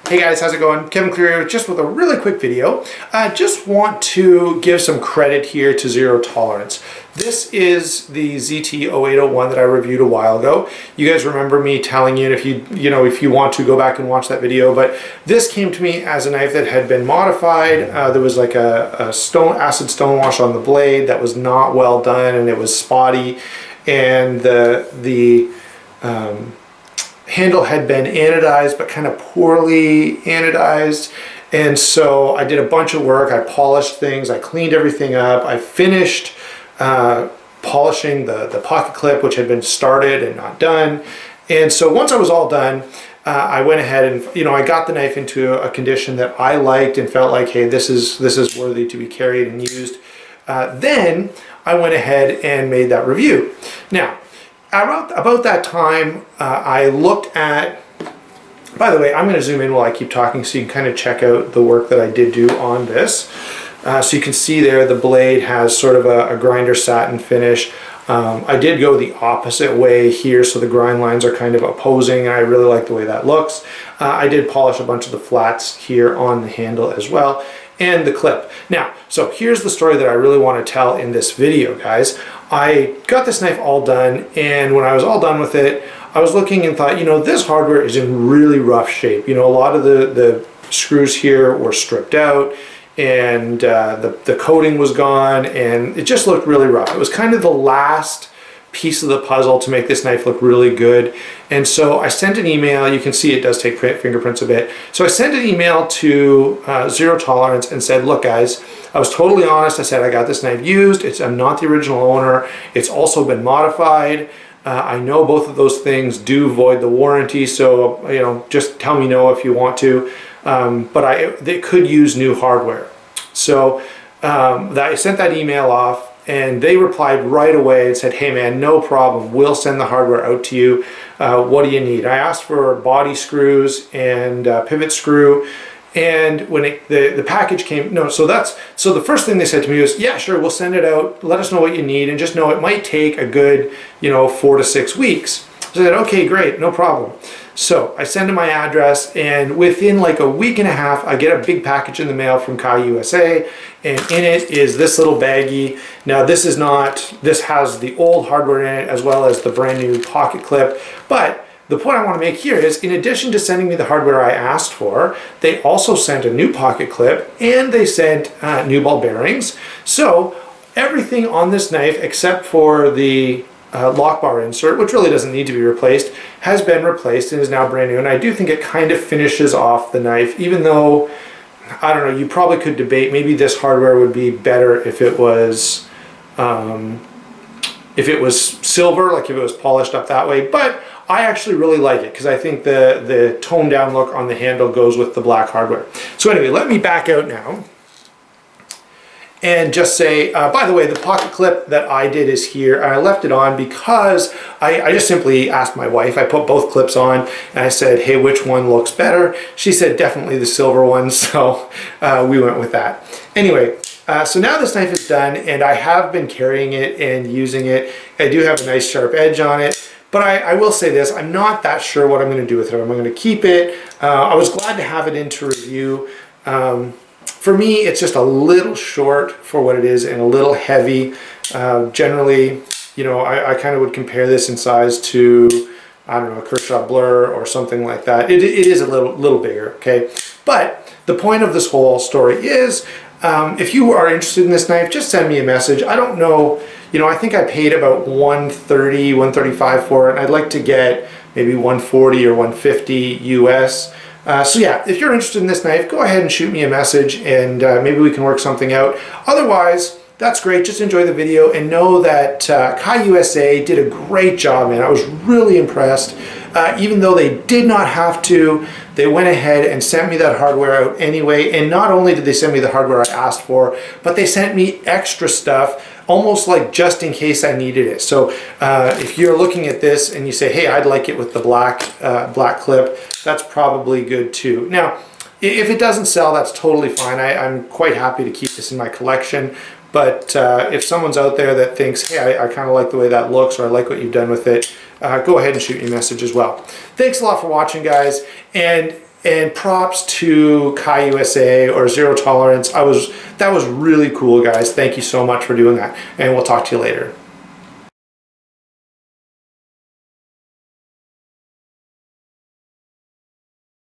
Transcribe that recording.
Hey guys, how's it going? Kevin Cleary just with a really quick video. I just want to give some credit here to Zero Tolerance. This is the ZT-0801 that I reviewed a while ago. You guys remember me telling you, if you want to go back and watch that video, but this came to me as a knife that had been modified. There was like a acid stonewash on the blade that was not well done and it was spotty, and the handle had been anodized, but kind of poorly anodized. And so I did a bunch of work. I polished things, I cleaned everything up. I finished polishing the pocket clip, which had been started and not done. And so once I was all done, I went ahead and, I got the knife into a condition that I liked and felt like, hey, this is worthy to be carried and used. Then I went ahead and made that review. Now, about that time, I looked at, by the way, I'm going to zoom in while I keep talking so you can kind of check out the work that I did do on this. So you can see there the blade has sort of a grinder satin finish. I did go the opposite way here, so the grind lines are kind of opposing, and I really like the way that looks. I did polish a bunch of the flats here on the handle as well, and the clip. Now, so here's the story that I really want to tell in this video, guys. I got this knife all done, and when I was all done with it, I was looking and thought, this hardware is in really rough shape. A lot of the screws here were stripped out, and the coating was gone, and it just looked really rough. It was kind of the last piece of the puzzle to make this knife look really good. And so I sent an email. You can see it does take fingerprints a bit. So I sent an email to Zero Tolerance and said, look guys, I was totally honest. I said, I got this knife used. I'm not the original owner. It's also been modified. I know both of those things do void the warranty. So, just tell me no if you want to. But they could use new hardware. So I sent that email off, and they replied right away and said, hey man, no problem. We'll send the hardware out to you. What do you need? I asked for body screws and pivot screw. And when the package came, so the first thing they said to me was, yeah, sure, we'll send it out. Let us know what you need, and just know it might take a good, 4 to 6 weeks. So I said, okay, great, no problem. So I send them my address, and within like a week and a half, I get a big package in the mail from Kai USA, and in it is this little baggie. Now this has the old hardware in it as well as the brand new pocket clip, but the point I want to make here is, in addition to sending me the hardware I asked for, they also sent a new pocket clip, and they sent new ball bearings. So everything on this knife, except for the lock bar insert, which really doesn't need to be replaced, has been replaced and is now brand new. And I do think it kind of finishes off the knife, even though, I don't know, you probably could debate maybe this hardware would be better if it was silver, like if it was polished up that way. But I actually really like it because I think the toned down look on the handle goes with the black hardware. So anyway, let me back out now and just say, by the way, the pocket clip that I did is here. I left it on because I just simply asked my wife. I put both clips on and I said, hey, which one looks better? She said definitely the silver one, so we went with that. Anyway, so now this knife is done, and I have been carrying it and using it. I do have a nice sharp edge on it. But I will say this, I'm not that sure what I'm going to do with it. I'm going to keep it. I was glad to have it in to review. For me, it's just a little short for what it is and a little heavy. Generally, I kind of would compare this in size to, I don't know, a Kershaw Blur or something like that. It is a little bigger, okay? But the point of this whole story is, if you are interested in this knife, just send me a message. I don't know, I think I paid about $130, $135 for it, and I'd like to get maybe $140 or $150 US. So yeah, if you're interested in this knife, go ahead and shoot me a message, and maybe we can work something out. Otherwise, that's great. Just enjoy the video and know that Kai USA did a great job, man. I was really impressed. Even though they did not have to, they went ahead and sent me that hardware out anyway. And not only did they send me the hardware I asked for, but they sent me extra stuff, almost like just in case I needed it. So if you're looking at this and you say, hey, I'd like it with the black clip, that's probably good too. Now, if it doesn't sell, that's totally fine. I'm quite happy to keep this in my collection. But if someone's out there that thinks, hey, I kind of like the way that looks, or I like what you've done with it, go ahead and shoot me a message as well. Thanks a lot for watching, guys. And And props to Kai USA or Zero Tolerance. That was really cool, guys. Thank you so much for doing that. And we'll talk to you later.